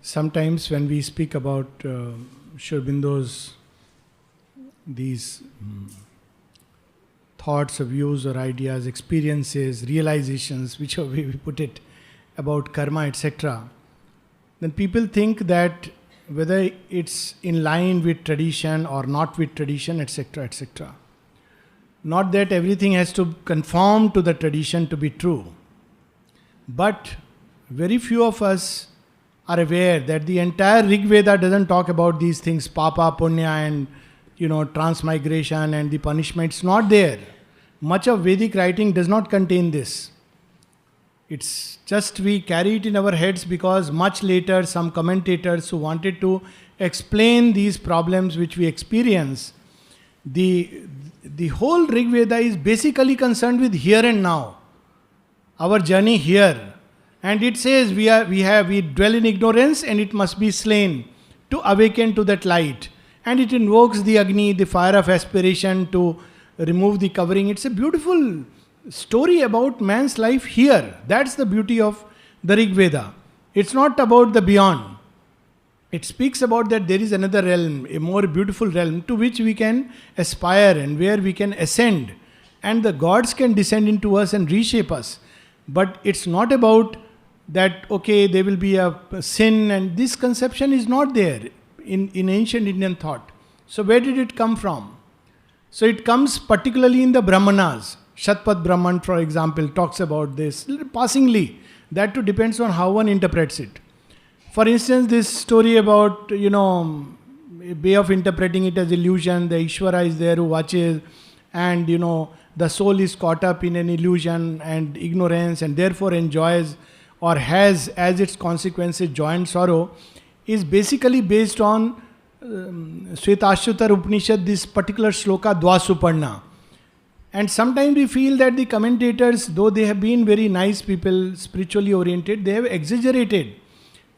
Sometimes when we speak about Sri Aurobindo's these thoughts or views or ideas, experiences, realizations, whichever way we put it, about karma, etc., then people think that whether it's in line with tradition or not with tradition, etc., etc. Not that everything has to conform to the tradition to be true, but very few of us are aware that the entire Rig Veda doesn't talk about these things, papa, punya, and transmigration and the punishment. It's not there. Much of Vedic writing does not contain this. It's just we carry it in our heads because much later some commentators who wanted to explain these problems which we experience, the whole Rig Veda is basically concerned with here and now, our journey here. And it says we dwell in ignorance and it must be slain to awaken to that light. And it invokes the Agni, the fire of aspiration, to remove the covering. It's a beautiful story about man's life here. That's the beauty of the Rig Veda. It's not about the beyond. It speaks about that there is another realm, a more beautiful realm to which we can aspire and where we can ascend. And the gods can descend into us and reshape us. But it's not about that, okay, there will be a sin, and this conception is not there in ancient Indian thought. So where did it come from? So it comes particularly in the Brahmanas. Shatpat Brahman, for example, talks about this passingly. That too depends on how one interprets it. For instance, this story about, a way of interpreting it as illusion, the Ishvara is there who watches, and, the soul is caught up in an illusion and ignorance and therefore enjoys or has as its consequences joy and sorrow, is basically based on Shvetashvatar Upanishad, this particular shloka Dvasuparna. And sometimes we feel that the commentators, though they have been very nice people, spiritually oriented, they have exaggerated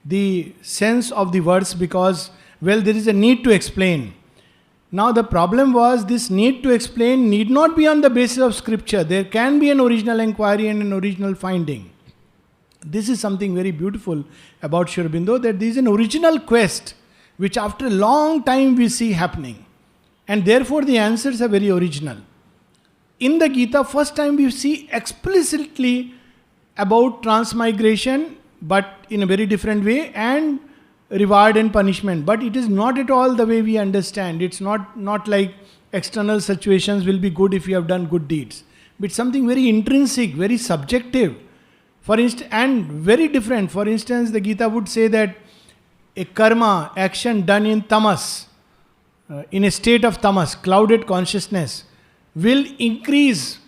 the sense of the verse because, there is a need to explain. Now the problem was this need to explain need not be on the basis of scripture. There can be an original inquiry and an original finding. This is something very beautiful about Sri Aurobindo, that there is an original quest which after a long time we see happening. And therefore the answers are very original. In the Gita, first time we see explicitly about transmigration, but in a very different way, and reward and punishment. But it is not at all the way we understand. It's not like external situations will be good if you have done good deeds. But something very intrinsic, very subjective. For instance, and very different. For instance, the Gita would say that a karma, action done in tamas, in a state of tamas, clouded consciousness, will increase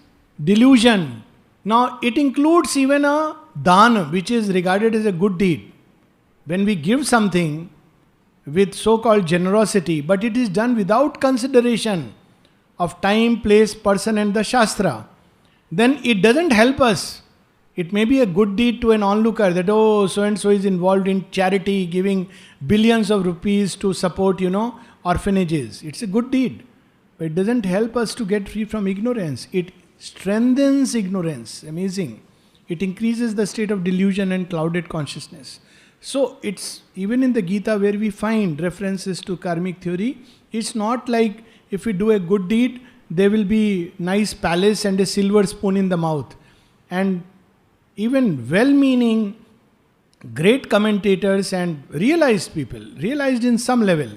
delusion. Now, it includes even a dana, which is regarded as a good deed. When we give something with so-called generosity, but it is done without consideration of time, place, person and the Shastra, then it doesn't help us. It may be a good deed to an onlooker that, so-and-so is involved in charity, giving billions of rupees to support, orphanages. It's a good deed. But it doesn't help us to get free from ignorance. It strengthens ignorance. Amazing. It increases the state of delusion and clouded consciousness. So it's even in the Gita where we find references to karmic theory, it's not like if we do a good deed, there will be nice palace and a silver spoon in the mouth. And even well-meaning, great commentators and realized people, realized in some level,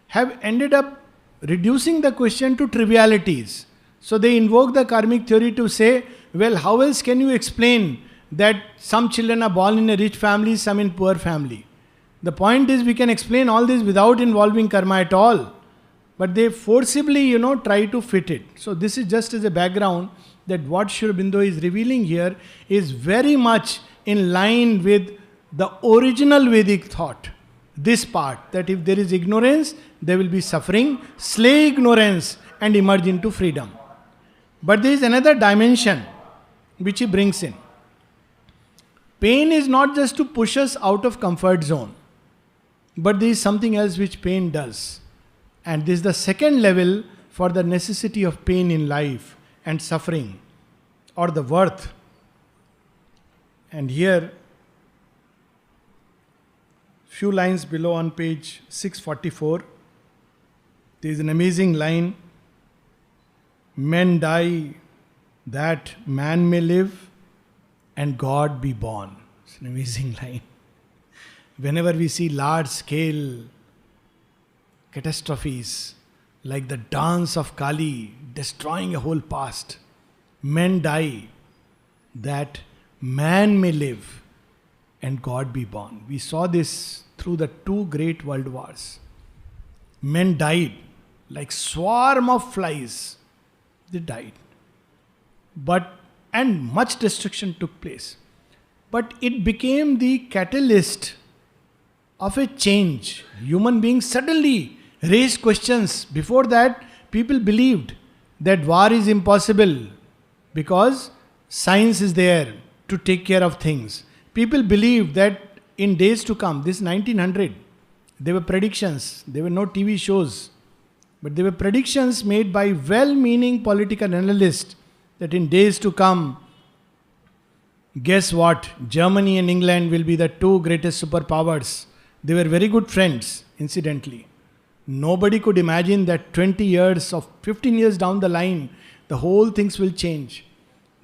have ended up reducing the question to trivialities. So they invoke the karmic theory to say, how else can you explain that some children are born in a rich family, some in poor family? The point is we can explain all this without involving karma at all. But they forcibly, try to fit it. So this is just as a background that what Sri Aurobindo is revealing here is very much in line with the original Vedic thought. This part, that if there is ignorance, there will be suffering, slay ignorance and emerge into freedom. But there is another dimension which he brings in. Pain is not just to push us out of comfort zone, but there is something else which pain does. And this is the second level for the necessity of pain in life and suffering, or the worth. And here Few lines below on page 644, there is an amazing line. Men die that man may live and God be born. It's an amazing line. Whenever we see large scale catastrophes like the dance of Kali destroying a whole past, men die that man may live and God be born. We saw this through the two great world wars. Men died like swarm of flies. They died. And much destruction took place. But it became the catalyst of a change. Human beings suddenly raised questions. Before that, people believed that war is impossible because science is there to take care of things. People believed that in days to come, this 1900, there were predictions. There were no TV shows. But there were predictions made by well-meaning political analysts that in days to come, guess what? Germany and England will be the two greatest superpowers. They were very good friends, incidentally. Nobody could imagine that 20 years or 15 years down the line, the whole things will change.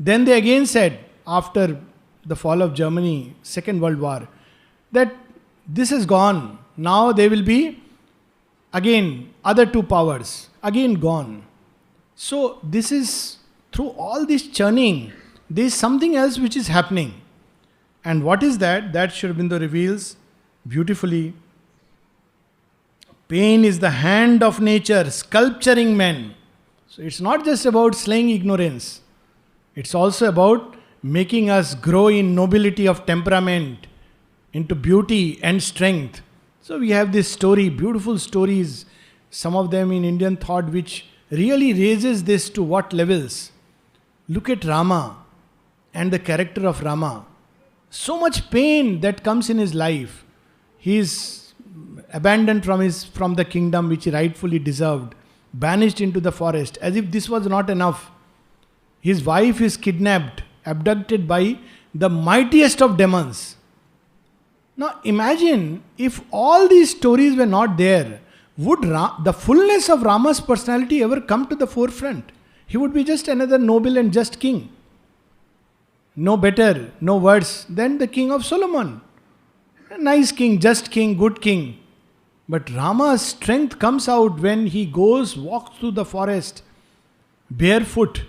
Then they again said, after the fall of Germany, Second World War, that this is gone. Now there will be again other two powers, again gone. So this is, through all this churning, there is something else which is happening. And what is that? That Sri Aurobindo reveals beautifully. Pain is the hand of nature sculpturing men. So it's not just about slaying ignorance. It's also about making us grow in nobility of temperament, into beauty and strength. So we have this story, beautiful stories, some of them in Indian thought, which really raises this to what levels. Look at Rama and the character of Rama. So much pain that comes in his life. He is abandoned from the kingdom which he rightfully deserved, banished into the forest, as if this was not enough. His wife is kidnapped, abducted by the mightiest of demons. Now imagine if all these stories were not there, would the fullness of Rama's personality ever come to the forefront? He would be just another noble and just king. No better, no worse than the king of Solomon. A nice king, just king, good king. But Rama's strength comes out when he walks through the forest, barefoot,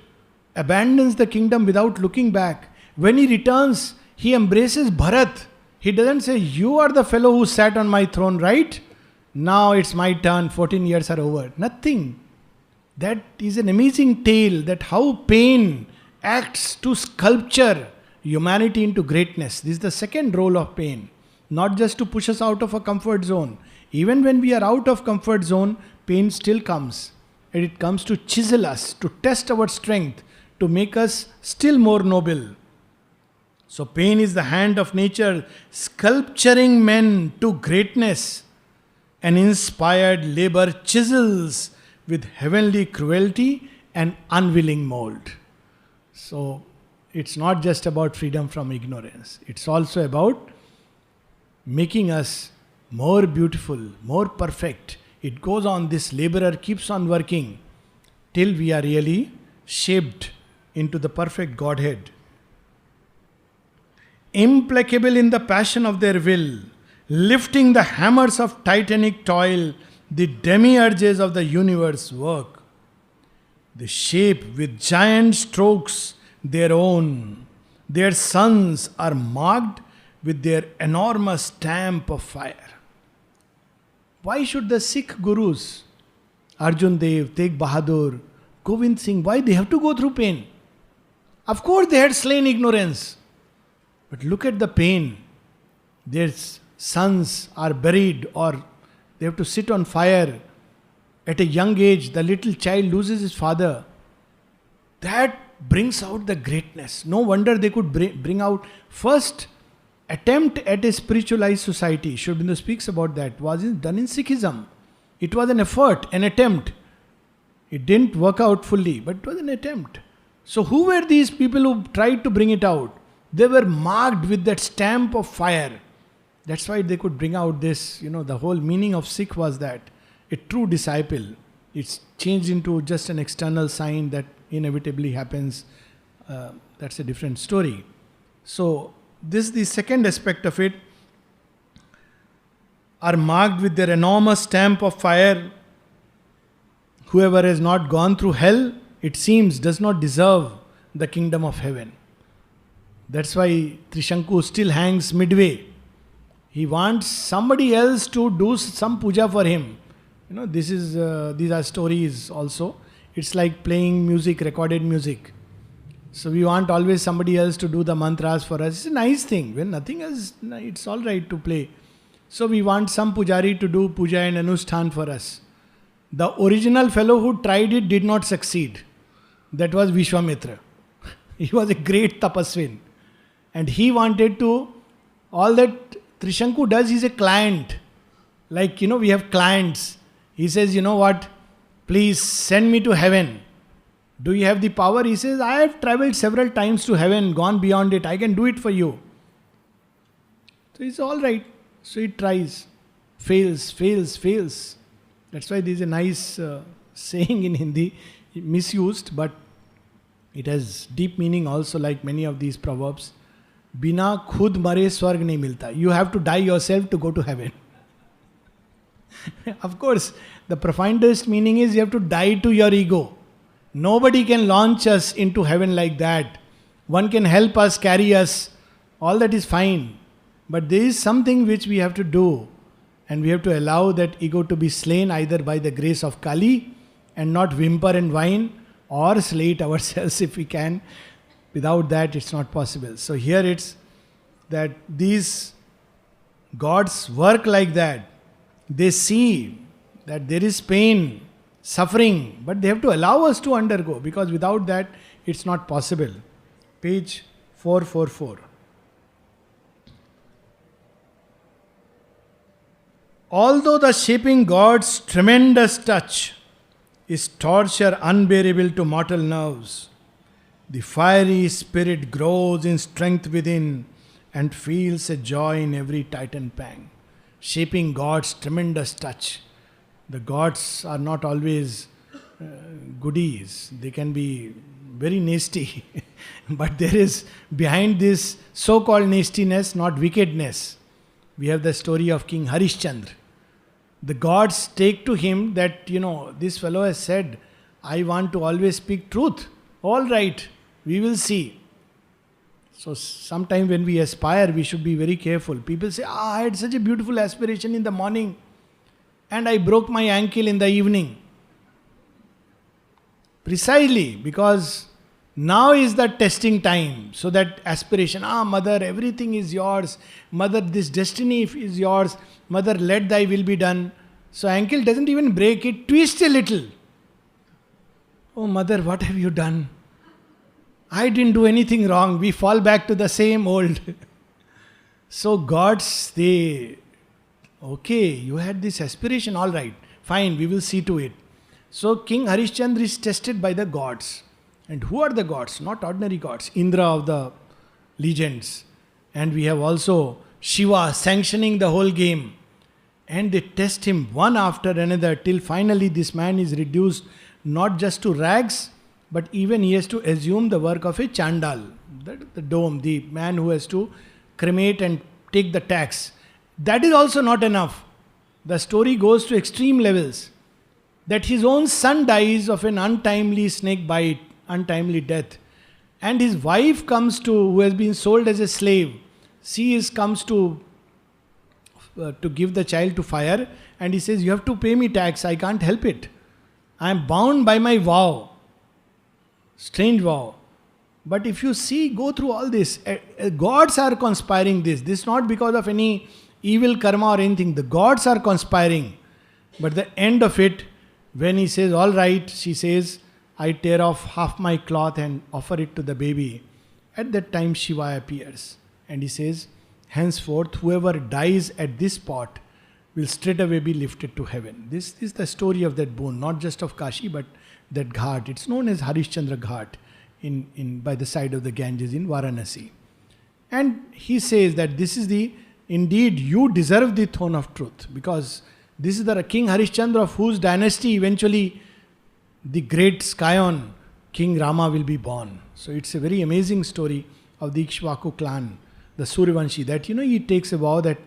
abandons the kingdom without looking back. When he returns, he embraces Bharat. He doesn't say, you are the fellow who sat on my throne, right? Now it's my turn, 14 years are over. Nothing. That is an amazing tale, that how pain acts to sculpture humanity into greatness. This is the second role of pain. Not just to push us out of a comfort zone. Even when we are out of comfort zone, pain still comes. And it comes to chisel us, to test our strength, to make us still more noble. So pain is the hand of nature sculpturing men to greatness. And inspired labor chisels with heavenly cruelty and unwilling mold. So it's not just about freedom from ignorance. It's also about making us more beautiful, more perfect. It goes on, this laborer keeps on working till we are really shaped into the perfect Godhead. Implacable in the passion of their will, lifting the hammers of titanic toil, the demiurges of the universe work. They shape with giant strokes their own. Their sons are marked with their enormous stamp of fire. Why should the Sikh gurus, Arjun Dev, Tegh Bahadur, Govind Singh, why they have to go through pain? Of course they had slain ignorance. But look at the pain. Their sons are buried, or they have to sit on fire. At a young age, the little child loses his father. That brings out the greatness. No wonder they could bring out first attempt at a spiritualized society. Sri Aurobindo speaks about that. Was done in Sikhism. It was an effort, an attempt. It didn't work out fully, but it was an attempt. So who were these people who tried to bring it out? They were marked with that stamp of fire. That's why they could bring out this, the whole meaning of Sikh was that a true disciple, it's changed into just an external sign that inevitably happens. That's a different story. So, this is the second aspect of it, are marked with their enormous stamp of fire. Whoever has not gone through hell, it seems, does not deserve the kingdom of heaven. That's why Trishanku still hangs midway. He wants somebody else to do some puja for him. These are stories also. It's like playing music, recorded music. So we want always somebody else to do the mantras for us. It's a nice thing. When nothing else, it's all right to play. So we want some pujari to do puja and anushthan for us. The original fellow who tried it did not succeed. That was Vishwamitra. He was a great tapaswin. And he wanted to, all that Trishanku does, he's a client. Like, we have clients. He says, what, please send me to heaven. Do you have the power? He says, I have traveled several times to heaven, gone beyond it. I can do it for you. So it's all right. So he tries. Fails. That's why there is a nice saying in Hindi, misused, but it has deep meaning also, like many of these proverbs. Bina khud mare swarg nahi milta. You have to die yourself to go to heaven. Of course, the profoundest meaning is you have to die to your ego. Nobody can launch us into heaven like that. One can help us, carry us. All that is fine. But there is something which we have to do. And we have to allow that ego to be slain either by the grace of Kali and not whimper and whine, or slay it ourselves if we can. Without that, it's not possible. So here it's that these gods work like that. They see that there is pain, suffering, but they have to allow us to undergo, because without that, it's not possible. Page 444. Although the shaping God's tremendous touch is torture unbearable to mortal nerves, the fiery spirit grows in strength within and feels a joy in every titan pang. Shaping God's tremendous touch. The gods are not always goodies. They can be very nasty. But there is behind this so-called nastiness, not wickedness. We have the story of King Harishchandra. The gods take to him that, this fellow has said, I want to always speak truth. All right, we will see. So sometime when we aspire, we should be very careful. People say, I had such a beautiful aspiration in the morning and I broke my ankle in the evening. Precisely because now is the testing time. So that aspiration, mother, everything is yours. Mother, this destiny is yours. Mother, let thy will be done. So ankle doesn't even break, it twists a little. Oh mother, what have you done? I didn't do anything wrong. We fall back to the same old. So gods, okay, you had this aspiration, all right, fine, we will see to it. So King Harishchandra is tested by the gods. And who are the gods? Not ordinary gods. Indra of the legends. And we have also Shiva sanctioning the whole game. And they test him one after another till finally this man is reduced not just to rags, but even he has to assume the work of a Chandal, the dome, the man who has to cremate and take the tax. That is also not enough. The story goes to extreme levels. That his own son dies of an untimely snake bite, untimely death. And his wife comes who has been sold as a slave. She comes to give the child to fire. And he says, you have to pay me tax. I can't help it. I am bound by my vow. Strange vow. But if you see, go through all this, gods are conspiring this. This is not because of any evil karma or anything. The gods are conspiring. But the end of it, when he says, all right, she says, I tear off half my cloth and offer it to the baby. At that time, Shiva appears. And he says, henceforth, whoever dies at this spot will straightaway be lifted to heaven. This is the story of that boon, not just of Kashi, but that ghat. It's known as Harishchandra Ghat by the side of the Ganges in Varanasi. And he says that this is the indeed you deserve the throne of truth, because this is the King Harishchandra of whose dynasty eventually the great Skion, King Rama, will be born. So it's a very amazing story of the Ikshvaku clan, the Suryavanshi, that he takes a vow that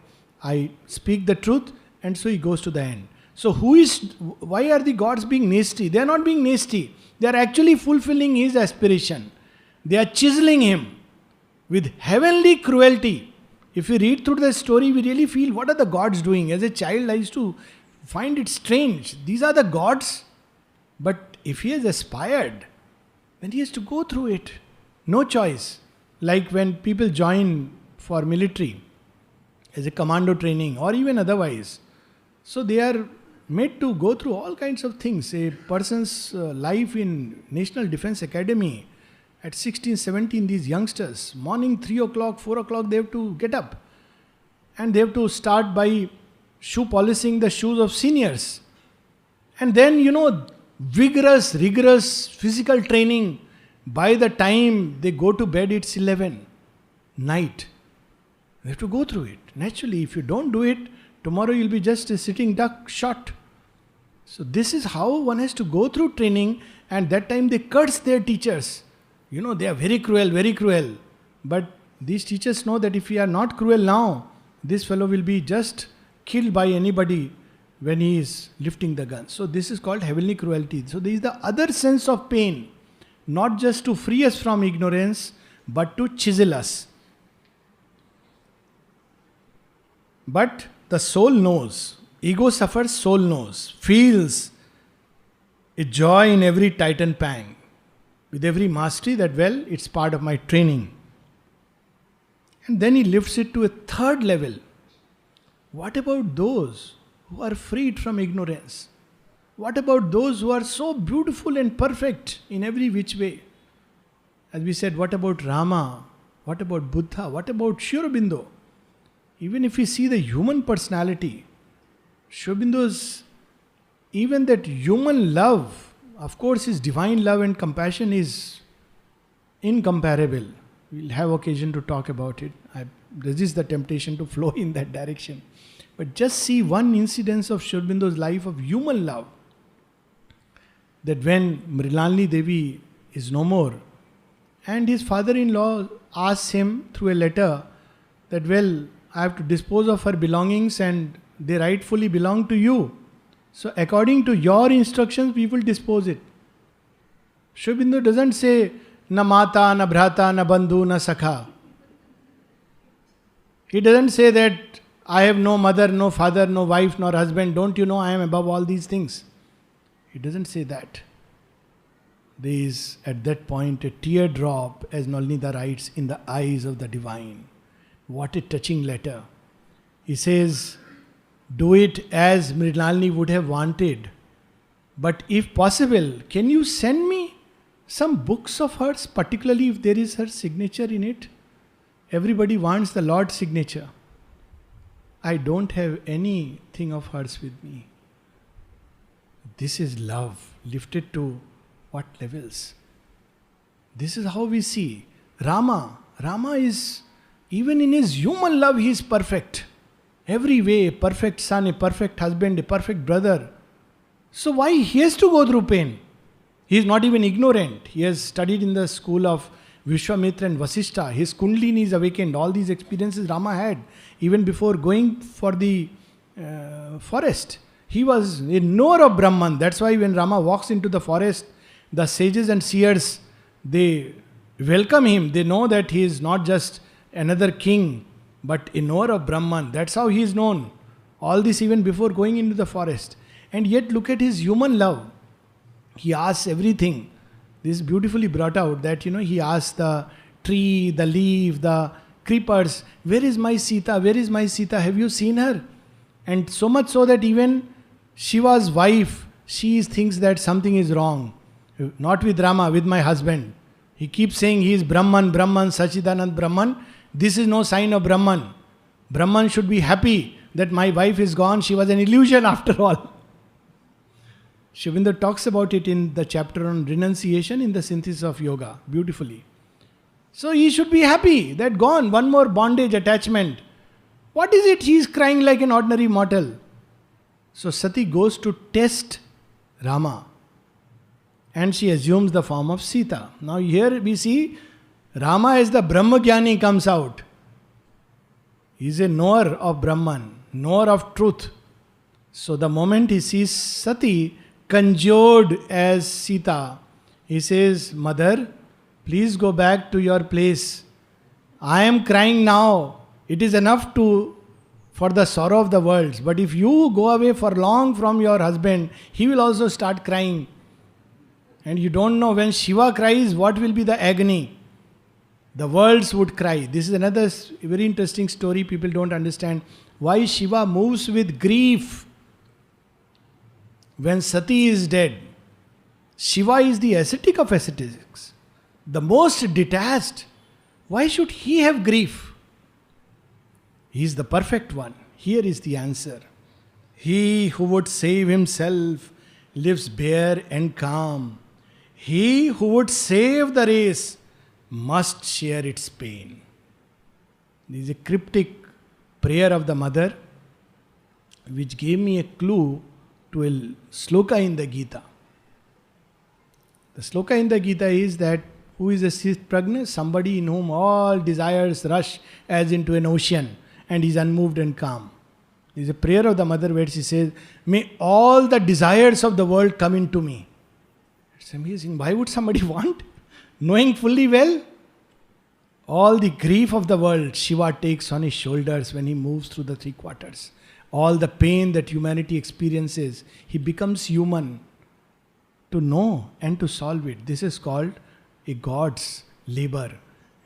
I speak the truth, and so he goes to the end. So why are the gods being nasty? They are not being nasty. They are actually fulfilling his aspiration. They are chiseling him with heavenly cruelty. If we read through the story, we really feel, what are the gods doing? As a child, I used to find it strange. These are the gods. But if he has aspired, then he has to go through it. No choice. Like when people join for military as a commando training or even otherwise. So they are made to go through all kinds of things. A person's life in National Defence Academy at 16, 17, these youngsters, morning 3 o'clock, 4 o'clock, they have to get up. And they have to start by shoe polishing the shoes of seniors. And then, vigorous, rigorous physical training. By the time they go to bed, it's 11 night. They have to go through it. Naturally, if you don't do it, tomorrow you'll be just a sitting duck shot. So this is how one has to go through training, and that time they curse their teachers. They are very cruel, very cruel. But these teachers know that if we are not cruel now, this fellow will be just killed by anybody when he is lifting the gun. So this is called heavenly cruelty. So there is the other sense of pain, not just to free us from ignorance, but to chisel us. But the soul knows. Ego suffers, soul knows. Feels a joy in every titan pang. With every mastery that, it's part of my training. And then he lifts it to a third level. What about those who are freed from ignorance? What about those who are so beautiful and perfect in every which way? As we said, what about Rama? What about Buddha? What about Sri Aurobindo? Even if we see the human personality, Sri Aurobindo's, even that human love, of course his divine love and compassion is incomparable. We'll have occasion to talk about it. I resist the temptation to flow in that direction. But just see one incidence of Sri Aurobindo's life of human love. That when Mrinalini Devi is no more, and his father-in-law asks him through a letter that, I have to dispose of her belongings and they rightfully belong to you. So according to your instructions, we will dispose it. Sri Aurobindo doesn't say, na mata, na bhrata, na bandhu, na sakha. He doesn't say that I have no mother, no father, no wife, nor husband. Don't you know I am above all these things? He doesn't say that. There is at that point a teardrop, as Nalinida writes, in the eyes of the divine. What a touching letter. He says, do it as Mrinalini would have wanted. But if possible, can you send me some books of hers, particularly if there is her signature in it? Everybody wants the Lord's signature. I don't have anything of hers with me. This is love lifted to what levels? This is how we see Rama. Rama is, even in his human love, he is perfect. Every way, a perfect son, a perfect husband, a perfect brother. So why he has to go through pain? He is not even ignorant. He has studied in the school of Vishwamitra and Vasishtha. His Kundalini is awakened. All these experiences Rama had even before going for the forest. He was a knower of Brahman. That's why when Rama walks into the forest, the sages and seers, they welcome him. They know that he is not just another king, but a knower of Brahman. That's how he is known. All this even before going into the forest. And yet look at his human love. He asks everything. This is beautifully brought out that, he asks the tree, the leaf, the creepers, where is my Sita? Where is my Sita? Have you seen her? And so much so that even Shiva's wife, she thinks that something is wrong. Not with Rama, with my husband. He keeps saying he is Brahman, Brahman, Sachidanand Brahman. This is no sign of Brahman. Brahman should be happy that my wife is gone. She was an illusion after all. Sri Aurobindo talks about it in the chapter on renunciation in the synthesis of yoga, beautifully. So he should be happy that gone, one more bondage attachment. What is it? He is crying like an ordinary mortal. So Sati goes to test Rama and she assumes the form of Sita. Now here we see Rama as the Brahmagyani comes out. He is a knower of Brahman, knower of truth. So the moment he sees Sati conjured as Sita, he says, Mother, please go back to your place. I am crying now. It is enough for the sorrow of the world. But if you go away for long from your husband, he will also start crying. And you don't know when Shiva cries, what will be the agony. The worlds would cry. This is another very interesting story. People don't understand why Shiva moves with grief when Sati is dead. Shiva is the ascetic of ascetics, the most detached. Why should he have grief? He is the perfect one. Here is the answer. He who would save himself lives bare and calm. He who would save the race must share its pain. This is a cryptic prayer of the mother which gave me a clue to a sloka in the Gita. The sloka in the Gita is that who is a Sthitprajna? Somebody in whom all desires rush as into an ocean and is unmoved and calm. There is a prayer of the mother where she says, may all the desires of the world come into me. It's amazing. Why would somebody want? Knowing fully well, all the grief of the world Shiva takes on his shoulders when he moves through the three quarters. All the pain that humanity experiences, he becomes human to know and to solve it. This is called a God's labor.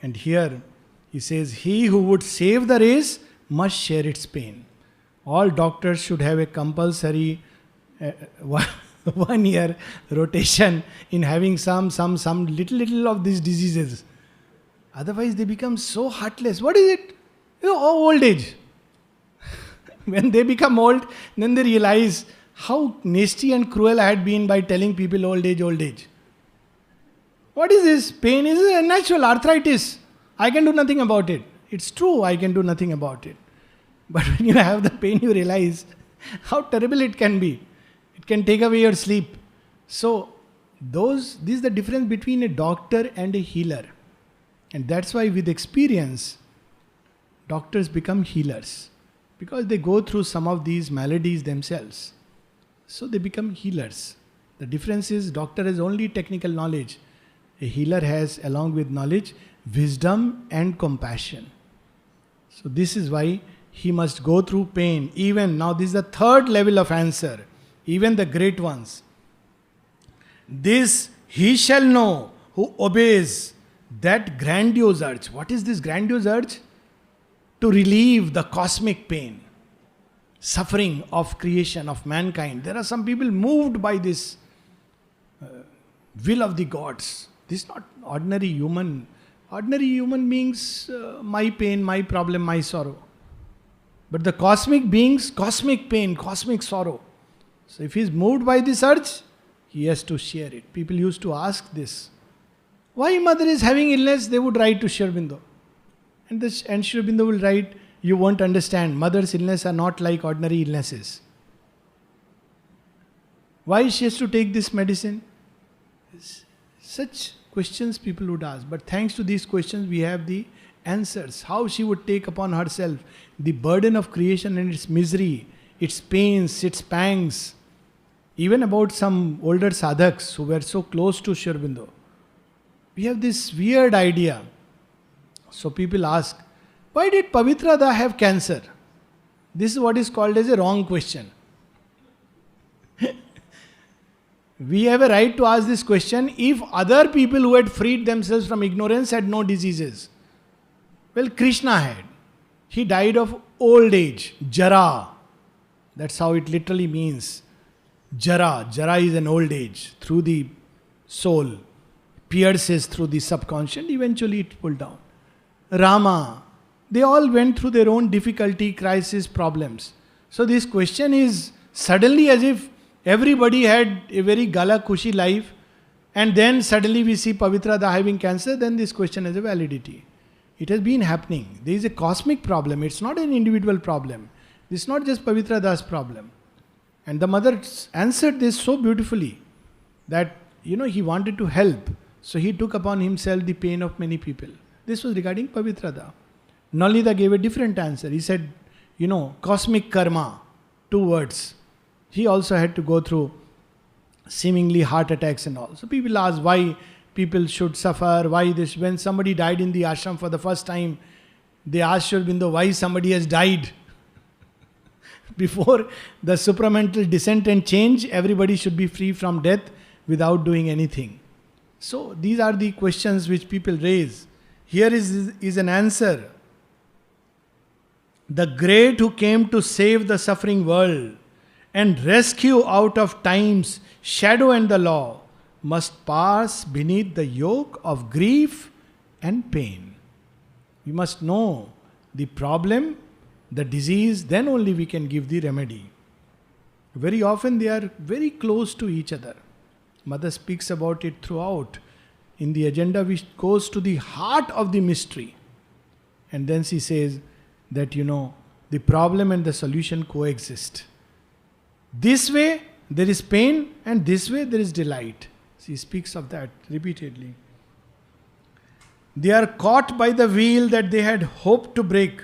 And here he says, he who would save the race must share its pain. All doctors should have a compulsory 1 year rotation in having some little of these diseases. Otherwise they become so heartless. What is it? Old age. When they become old, then they realize how nasty and cruel I had been by telling people old age, old age. What is this? Pain is a natural arthritis. I can do nothing about it. It's true, I can do nothing about it. But when you have the pain, you realize how terrible it can be. It can take away your sleep. So, this is the difference between a doctor and a healer. And that's why with experience, doctors become healers. Because they go through some of these maladies themselves. So they become healers. The difference is doctor has only technical knowledge. A healer has, along with knowledge, wisdom and compassion. So this is why he must go through pain. Even now, this is the third level of answer. Even the great ones. This he shall know who obeys that grandiose urge. What is this grandiose urge? To relieve the cosmic pain, suffering of creation, of mankind. There are some people moved by this will of the gods. This is not ordinary human. Ordinary human beings, my pain, my problem, my sorrow. But the cosmic beings, cosmic pain, cosmic sorrow. So if he is moved by this urge, he has to share it. People used to ask this. Why mother is having illness? They would write to Sri Aurobindo. And Sri Aurobindo will write, you won't understand. Mother's illness are not like ordinary illnesses. Why she has to take this medicine? Such questions people would ask. But thanks to these questions, we have the answers. How she would take upon herself the burden of creation and its misery, its pains, its pangs. Even about some older sadhaks who were so close to Sri Aurobindo. We have this weird idea. So people ask, why did Pavitra Da have cancer? This is what is called as a wrong question. We have a right to ask this question if other people who had freed themselves from ignorance had no diseases. Well, Krishna had. He died of old age, Jara. That's how it literally means. Jara. Jara is an old age through the soul. Pierces through the subconscious, eventually it pulled down. Rama, they all went through their own difficulty, crisis, problems. So this question is suddenly as if everybody had a very gala khushi life and then suddenly we see Pavitra Da having cancer, then this question has a validity. It has been happening. There is a cosmic problem. It's not an individual problem. This is not just Pavitra Das' problem. And the mother answered this so beautifully that, he wanted to help. So he took upon himself the pain of many people. This was regarding Pavitra Das. Nalida gave a different answer. He said, cosmic karma, 2 words. He also had to go through seemingly heart attacks and all. So people ask why people should suffer, why this. When somebody died in the ashram for the first time, they asked Sri Aurobindo why somebody has died. Before the supramental descent and change, everybody should be free from death without doing anything. So these are the questions which people raise. Here is an answer. The great who came to save the suffering world and rescue out of time's shadow and the law must pass beneath the yoke of grief and pain. We must know the problem, the disease, then only we can give the remedy. Very often they are very close to each other. Mother speaks about it throughout in the agenda, which goes to the heart of the mystery. And then she says that, the problem and the solution coexist. This way there is pain and this way there is delight. She speaks of that repeatedly. They are caught by the wheel that they had hoped to break.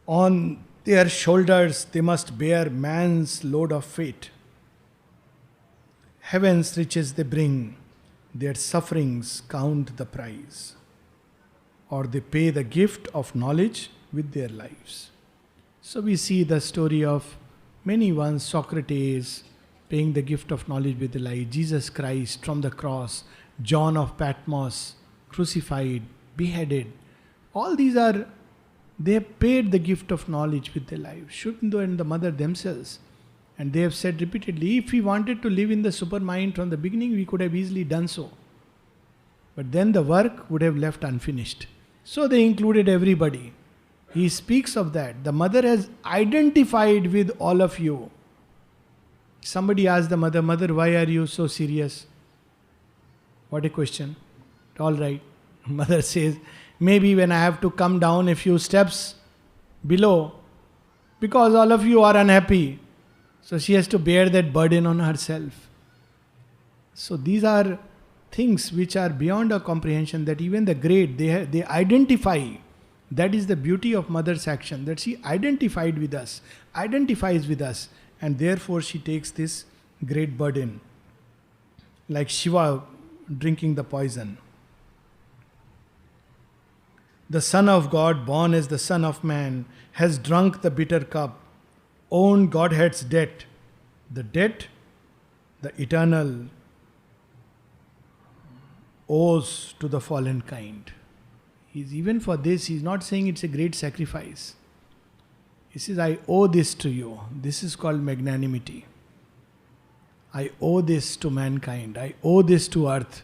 On their shoulders they must bear man's load of fate. Heaven's riches they bring, their sufferings count the price. Or they pay the gift of knowledge with their lives. So we see the story of many ones, Socrates paying the gift of knowledge with the life, Jesus Christ from the cross, John of Patmos, crucified, beheaded. All these are, they have paid the gift of knowledge with their life. Sri Aurobindo and the mother themselves. And they have said repeatedly, if we wanted to live in the supermind from the beginning, we could have easily done so. But then the work would have left unfinished. So they included everybody. He speaks of that. The mother has identified with all of you. Somebody asked the mother, Mother, why are you so serious? What a question. All right. Mother says, maybe when I have to come down a few steps below, because all of you are unhappy. So she has to bear that burden on herself. So these are things which are beyond our comprehension, that even the great, they identify. That is the beauty of mother's action, that she identified with us, identifies with us, and therefore she takes this great burden. Like Shiva drinking the poison. The Son of God, born as the Son of Man, has drunk the bitter cup, owned Godhead's debt. The debt, the eternal, owes to the fallen kind. Even for this, he's not saying it's a great sacrifice. He says, I owe this to you. This is called magnanimity. I owe this to mankind. I owe this to earth.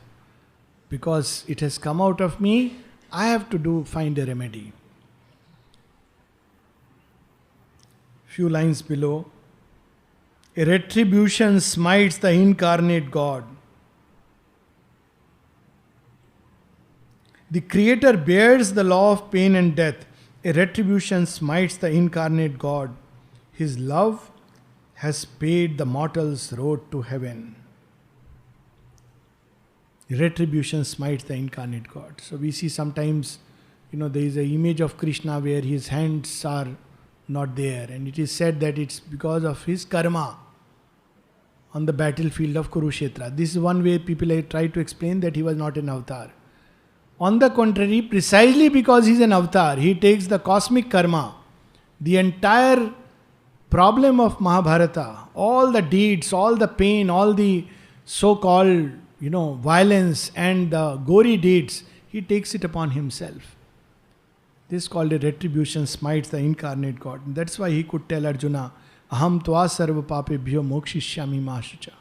Because it has come out of me, I have to find a remedy. Few lines below. A retribution smites the incarnate God. The Creator bears the law of pain and death. A retribution smites the incarnate God. His love has paid the mortal's road to heaven. Retribution smites the incarnate God. So we see sometimes, there is an image of Krishna where his hands are not there. And it is said that it's because of his karma on the battlefield of Kurukshetra. This is one way people try to explain that he was not an avatar. On the contrary, precisely because he is an avatar, he takes the cosmic karma, the entire problem of Mahabharata, all the deeds, all the pain, all the so-called, violence and the gory deeds, he takes it upon himself. This is called a retribution smites the incarnate God. And that's why he could tell Arjuna, Aham tva sarva papebhyo mokshishyami ma shucha.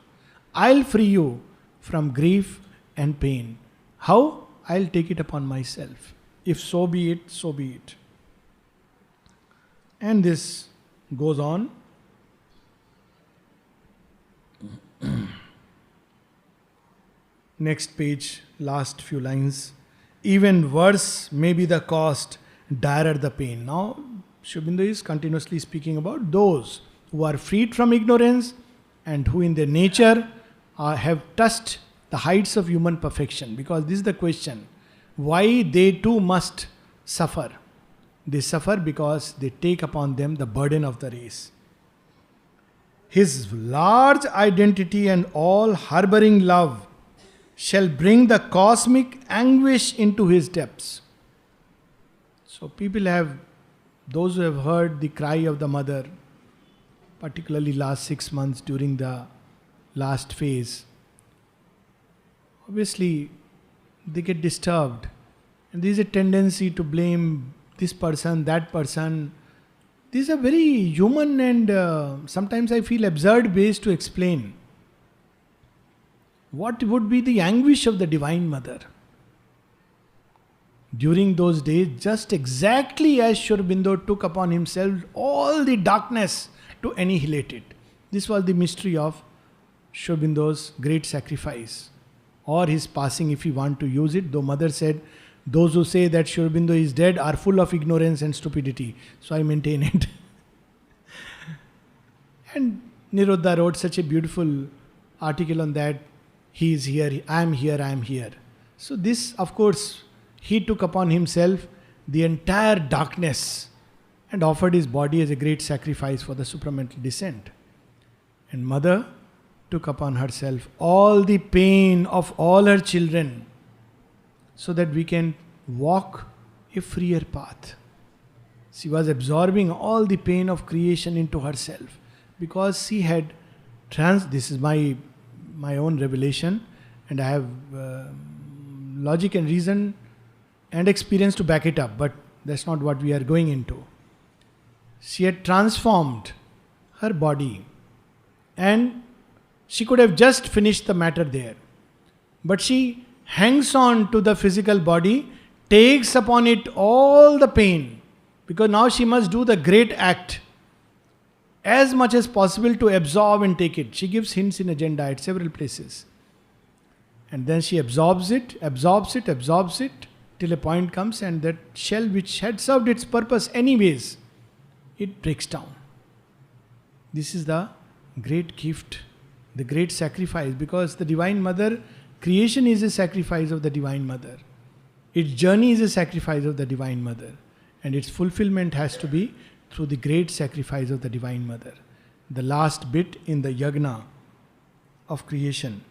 I'll free you from grief and pain. How? I'll take it upon myself. If so be it, so be it. And this goes on. Next page, last few lines. Even worse may be the cost, direr the pain. Now, Sri Aurobindo is continuously speaking about those who are freed from ignorance and who in their nature have touched the heights of human perfection. Because this is the question, why they too must suffer. They suffer because they take upon them the burden of the race. His large identity and all harboring love shall bring the cosmic anguish into his depths. So people have, those who have heard the cry of the mother, particularly last 6 months during the last phase, obviously they get disturbed. And there is a tendency to blame this person, that person. These are very human and sometimes I feel absurd ways to explain. What would be the anguish of the Divine Mother during those days, just exactly as Sri Aurobindo took upon himself all the darkness to annihilate it. This was the mystery of Sri Aurobindo's great sacrifice, or his passing if you want to use it, though Mother said, those who say that Sri Aurobindo is dead are full of ignorance and stupidity. So I maintain it. And Nirodha wrote such a beautiful article on that. He is here, I am here, I am here. So this, of course, he took upon himself the entire darkness and offered his body as a great sacrifice for the supramental descent. And Mother took upon herself all the pain of all her children, so that we can walk a freer path. She was absorbing all the pain of creation into herself because she had this is my own revelation, and I have logic and reason and experience to back it up, but that's not what we are going into. She had transformed her body and she could have just finished the matter there. But she hangs on to the physical body, takes upon it all the pain, because now she must do the great act as much as possible to absorb and take it. She gives hints in agenda at several places. And then she absorbs it, till a point comes and that shell which had served its purpose anyways, it breaks down. This is the great gift, the great sacrifice, because the Divine Mother, creation is a sacrifice of the Divine Mother. Its journey is a sacrifice of the Divine Mother. And its fulfillment has to be through the great sacrifice of the Divine Mother. The last bit in the yagna of creation.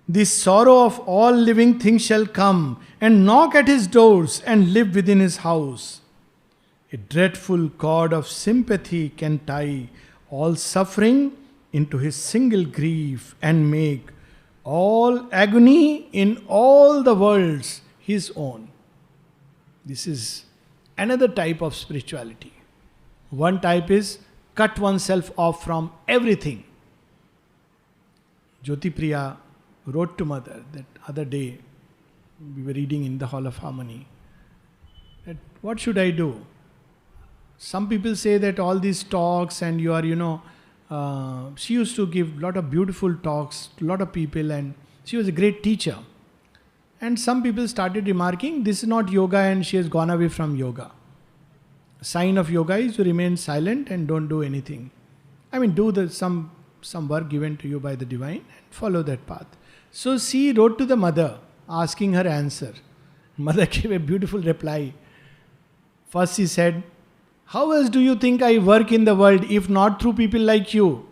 The sorrow of all living things shall come and knock at his doors and live within his house. A dreadful cord of sympathy can tie all suffering into his single grief and make all agony in all the worlds his own. This is another type of spirituality. One type is cut oneself off from everything. Jyoti Priya wrote to Mother that other day, we were reading in the Hall of Harmony, that what should I do? Some people say that all these talks and you are, she used to give a lot of beautiful talks to a lot of people and she was a great teacher. And some people started remarking, this is not yoga and she has gone away from yoga. A sign of yoga is to remain silent and don't do anything. I mean, do some work given to you by the Divine and follow that path. So she wrote to the Mother, asking her answer. Mother gave a beautiful reply. First she said, how else do you think I work in the world if not through people like you?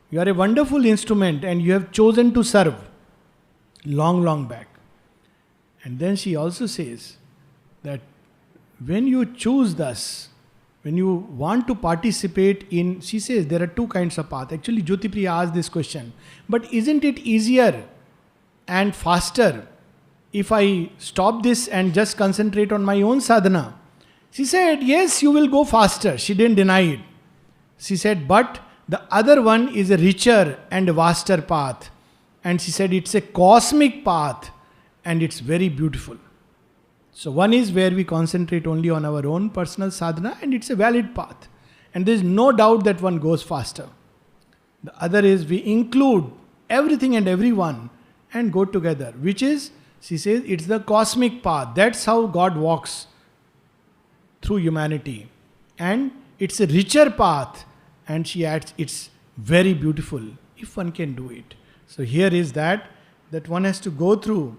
You are a wonderful instrument and you have chosen to serve. Long, long back. And then she also says that when you choose thus, when you want to participate in, she says there are two kinds of path. Actually, Jyoti Priya asked this question, but isn't it easier and faster if I stop this and just concentrate on my own sadhana? She said, yes, you will go faster. She didn't deny it. She said, but the other one is a richer and vaster path. And she said, it's a cosmic path and it's very beautiful. So one is where we concentrate only on our own personal sadhana and it's a valid path. And there is no doubt that one goes faster. The other is we include everything and everyone and go together, which is, She says it's the cosmic path. That's how God walks through humanity. And it's a richer path. And she adds, it's very beautiful if one can do it. So here is that one has to go through.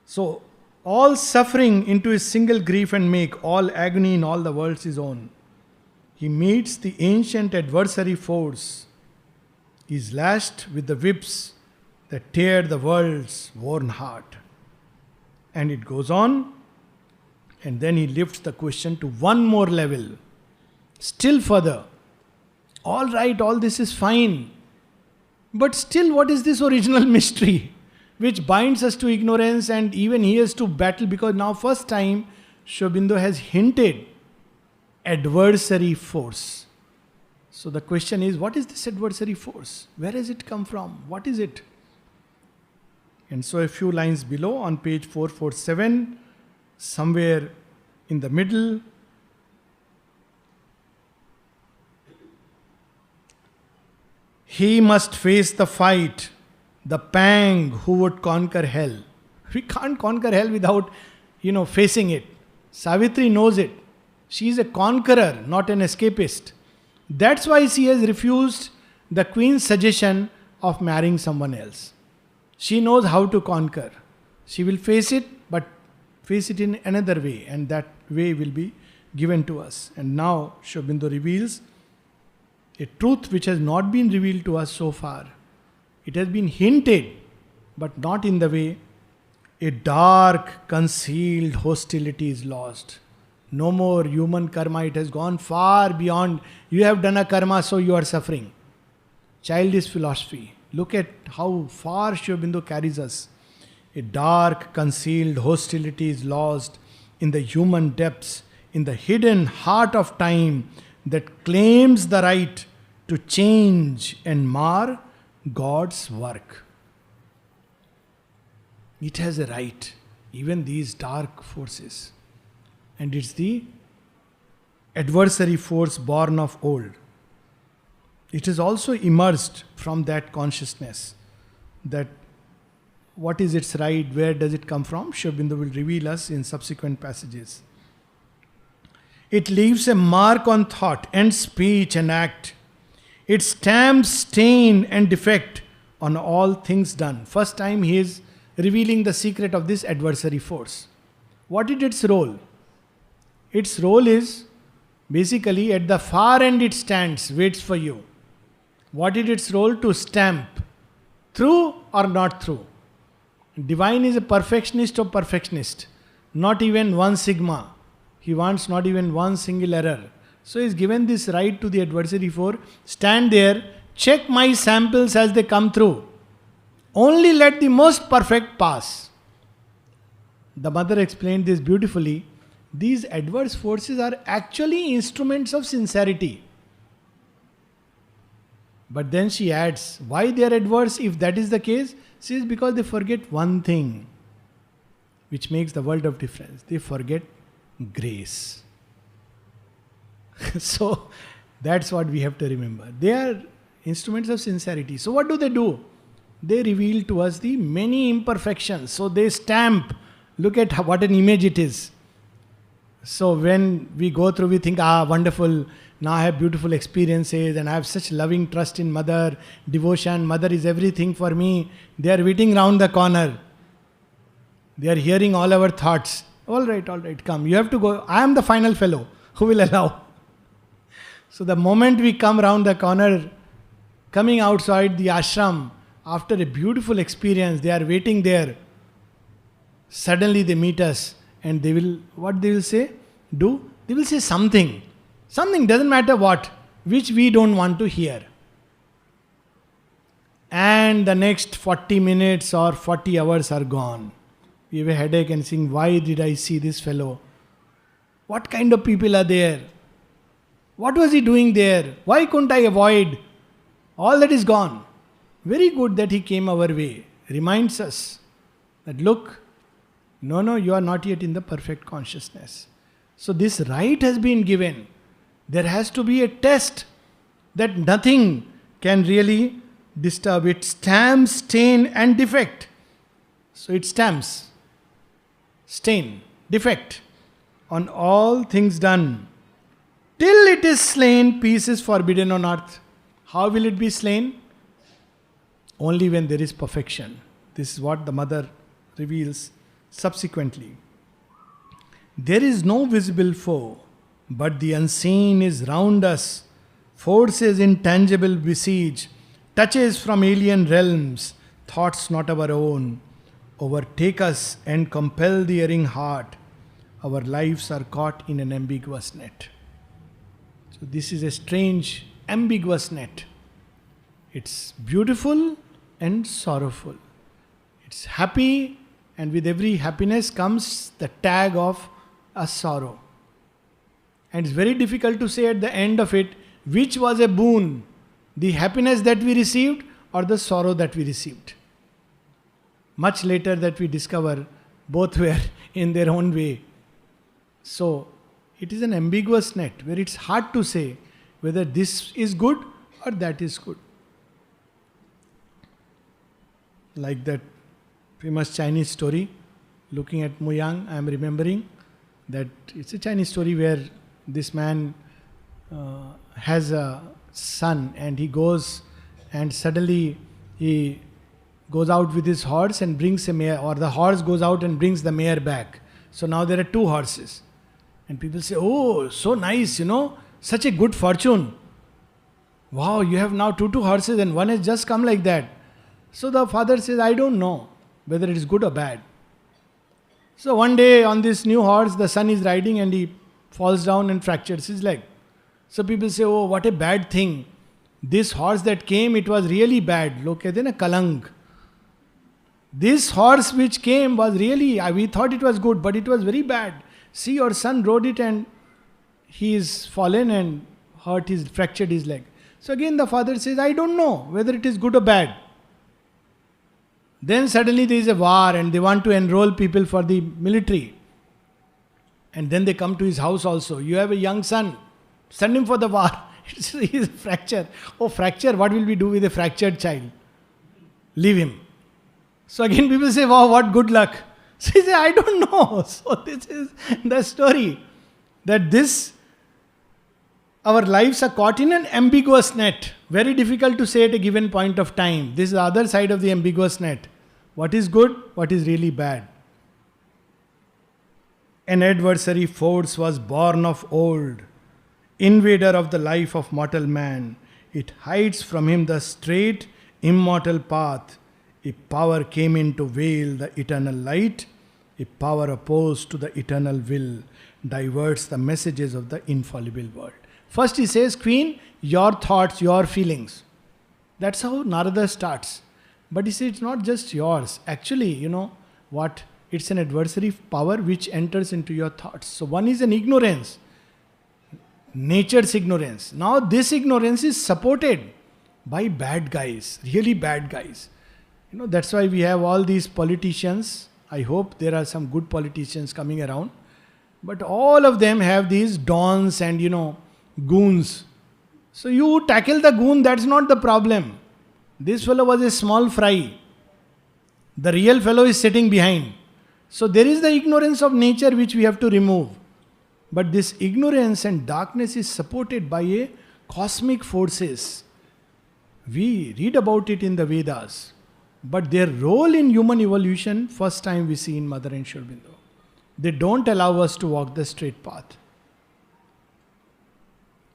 So all suffering into his single grief and make all agony in all the worlds his own. He meets the ancient adversary force. He is lashed with the whips that tear the world's worn heart. And it goes on, and then he lifts the question to one more level, still further. All right, all this is fine, but still, what is this original mystery which binds us to ignorance, and even he has to battle, because now first time Sri Aurobindo has hinted adversary force. So the question is, what is this adversary force? Where has it come from? What is it? And so a few lines below on page 447, somewhere in the middle, he must face the fight, the pang who would conquer hell. We can't conquer hell without, facing it. Savitri knows it. She is a conqueror, not an escapist. That's why she has refused the queen's suggestion of marrying someone else. She knows how to conquer. She will face it, but face it in another way, and that way will be given to us. And now Sri Aurobindo reveals a truth which has not been revealed to us so far. It has been hinted, but not in the way. A dark, concealed hostility is lost. No more human karma. It has gone far beyond. You have done a karma, so you are suffering. Childish philosophy. Look at how far Sri Aurobindo carries us. A dark, concealed hostility is lost in the human depths, in the hidden heart of time that claims the right to change and mar God's work. It has a right, even these dark forces. And it's the adversary force born of old. It is also emerged from that consciousness that what is its right, where does it come from? Sri Aurobindo will reveal us in subsequent passages. It leaves a mark on thought and speech and act. It stamps stain and defect on all things done. First time he is revealing the secret of this adversary force. What is its role? Its role is basically at the far end it stands, waits for you. What is its role? To stamp. Through or not through. Divine is a perfectionist or perfectionist. Not even one sigma. He wants not even one single error. So he is given this right to the adversary for stand there, check my samples as they come through. Only let the most perfect pass. The mother explained this beautifully. These adverse forces are actually instruments of sincerity. But then she adds, why they are adverse if that is the case? She says because they forget one thing which makes the world of difference. They forget grace. So that's what we have to remember. They are instruments of sincerity. So what do? They reveal to us the many imperfections. So they stamp. Look at what an image it is. So when we go through, we think, wonderful. Now I have beautiful experiences and I have such loving trust in mother, devotion. Mother is everything for me. They are waiting round the corner. They are hearing all our thoughts. All right, come. You have to go. I am the final fellow who will allow. So the moment we come round the corner, coming outside the ashram, after a beautiful experience, they are waiting there. Suddenly they meet us and they will say? They will say something. Something, doesn't matter what, which we don't want to hear. And the next 40 minutes or 40 hours are gone. We have a headache and think, why did I see this fellow? What kind of people are there? What was he doing there? Why couldn't I avoid? All that is gone. Very good that he came our way. Reminds us that look, no, you are not yet in the perfect consciousness. So this right has been given. There has to be a test that nothing can really disturb it. Stamp, stain and defect. So it stamps, stain, defect on all things done. Till it is slain, peace is forbidden on earth. How will it be slain? Only when there is perfection. This is what the mother reveals subsequently. There is no visible foe, but the unseen is round us. Forces intangible besiege, touches from alien realms, thoughts not our own, overtake us and compel the erring heart. Our lives are caught in an ambiguous net. So this is a strange, ambiguous net. It's beautiful and sorrowful. It's happy, and with every happiness comes the tag of a sorrow. And it's very difficult to say at the end of it which was a boon, the happiness that we received or the sorrow that we received. Much later that we discover both were in their own way. So it is an ambiguous net where it's hard to say whether this is good or that is good. Like that famous Chinese story, looking at Muyang, I am remembering that it's a Chinese story where this man has a son and he goes and suddenly he goes out with his horse and brings a mare, or the horse goes out and brings the mare back. So now there are two horses. And people say, oh, so nice, such a good fortune. Wow, you have now two horses and one has just come like that. So the father says, I don't know whether it is good or bad. So one day on this new horse, the son is riding and he falls down and fractures his leg. So people say, oh, what a bad thing. This horse that came, it was really bad. Log kehte na kalang. This horse which came was really, we thought it was good, but it was very bad. See, your son rode it and he is fallen and fractured his leg. So again the father says, I don't know whether it is good or bad. Then suddenly there is a war and they want to enroll people for the military. And then they come to his house also. You have a young son, send him for the war. He is a fracture. Oh, fracture, what will we do with a fractured child? Leave him. So again people say, wow, what good luck. So he says, I don't know. So this is the story. That our lives are caught in an ambiguous net. Very difficult to say at a given point of time. This is the other side of the ambiguous net. What is good? What is really bad? An adversary force was born of old, invader of the life of mortal man. It hides from him the straight, immortal path. A power came in to veil the eternal light. A power opposed to the eternal will diverts the messages of the infallible word. First he says, Queen, your thoughts, your feelings. That's how Narada starts. But he says it's not just yours. Actually, what? It's an adversary power which enters into your thoughts. So one is an ignorance. Nature's ignorance. Now this ignorance is supported by bad guys. Really bad guys. That's why we have all these politicians. I hope there are some good politicians coming around. But all of them have these dons and, goons. So you tackle the goon, that's not the problem. This fellow was a small fry. The real fellow is sitting behind. So there is the ignorance of nature which we have to remove. But this ignorance and darkness is supported by a cosmic forces. We read about it in the Vedas. But their role in human evolution, first time we see in Mother and Sri Aurobindo. They don't allow us to walk the straight path.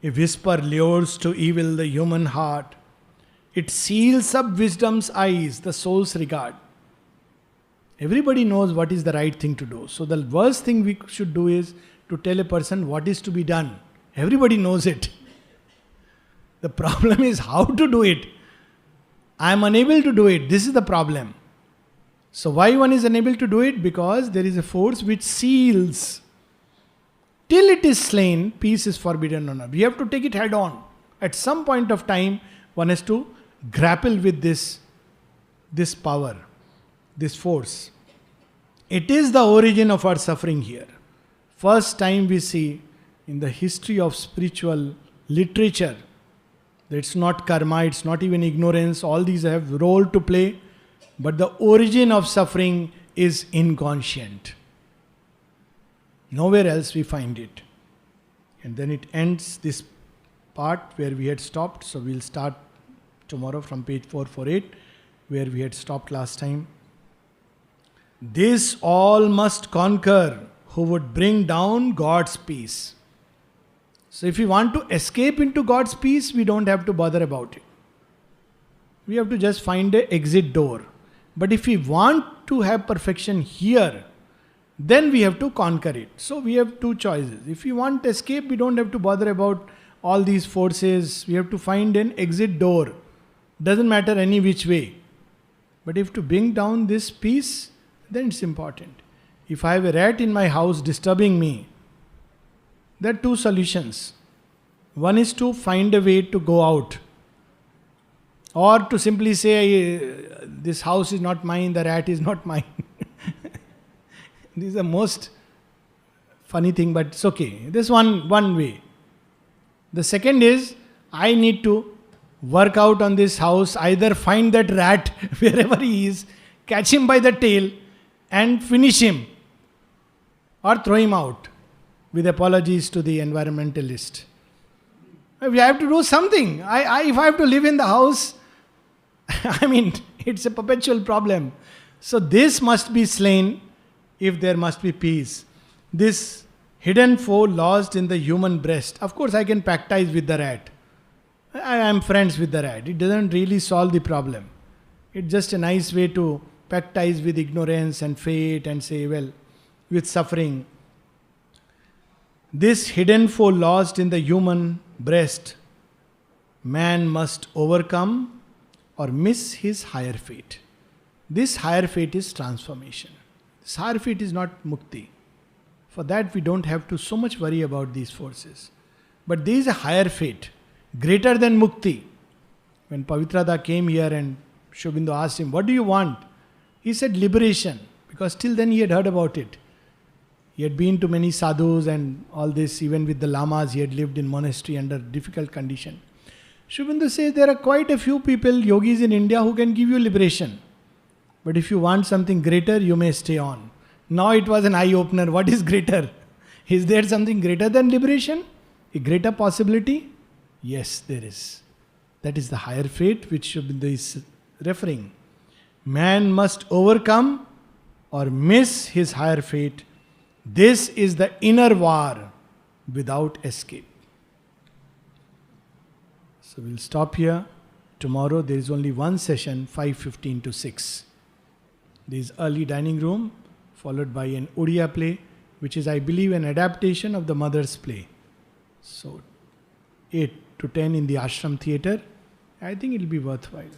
A whisper lures to evil the human heart. It seals up wisdom's eyes, the soul's regard. Everybody knows what is the right thing to do. So the worst thing we should do is to tell a person what is to be done. Everybody knows it. The problem is how to do it. I am unable to do it. This is the problem. So why one is unable to do it? Because there is a force which seals. Till it is slain, peace is forbidden on earth. We have to take it head on. At some point of time, one has to grapple with this power, this force. It is the origin of our suffering here. First time we see in the history of spiritual literature that it's not karma, it's not even ignorance, all these have role to play. But the origin of suffering is inconscient. Nowhere else we find it. And then it ends this part where we had stopped. So we'll start tomorrow from page 448, where we had stopped last time. This all must conquer who would bring down God's peace. So if we want to escape into God's peace, we don't have to bother about it. We have to just find an exit door. But if we want to have perfection here, then we have to conquer it. So we have two choices. If we want escape, we don't have to bother about all these forces. We have to find an exit door. Doesn't matter any which way. But if to bring down this peace, then it's important. If I have a rat in my house disturbing me, there are two solutions. One is to find a way to go out. Or to simply say, this house is not mine, the rat is not mine. This is the most funny thing, but it's okay. This one way. The second is, I need to work out on this house, either find that rat wherever he is, catch him by the tail and finish him. Or throw him out, with apologies to the environmentalist. We have to do something. If I have to live in the house, I mean, it's a perpetual problem. So this must be slain if there must be peace. This hidden foe lodged in the human breast. Of course, I can pactize with the rat. I am friends with the rat. It doesn't really solve the problem. It's just a nice way to pactize with ignorance and fate and say, well, with suffering. This hidden foe lodged in the human breast, man must overcome or miss his higher fate. This higher fate is transformation. This higher fate is not mukti. For that we don't have to so much worry about these forces. But there is a higher fate, greater than mukti. When Pavitrada came here and Sri Aurobindo asked him, what do you want? He said liberation, because till then he had heard about it. He had been to many sadhus and all this, even with the lamas, he had lived in monastery under difficult condition. Sri Aurobindo says there are quite a few people, yogis in India, who can give you liberation. But if you want something greater, you may stay on. Now it was an eye-opener. What is greater? Is there something greater than liberation? A greater possibility? Yes, there is. That is the higher fate which Sri Aurobindo is referring. Man must overcome or miss his higher fate. This is the inner war without escape. So we'll stop here. Tomorrow there is only one session, 5:15 to 6. There is early dining room, followed by an Odia play, which is, I believe, an adaptation of the Mother's play. So 8 to 10 in the ashram theatre. I think it will be worthwhile.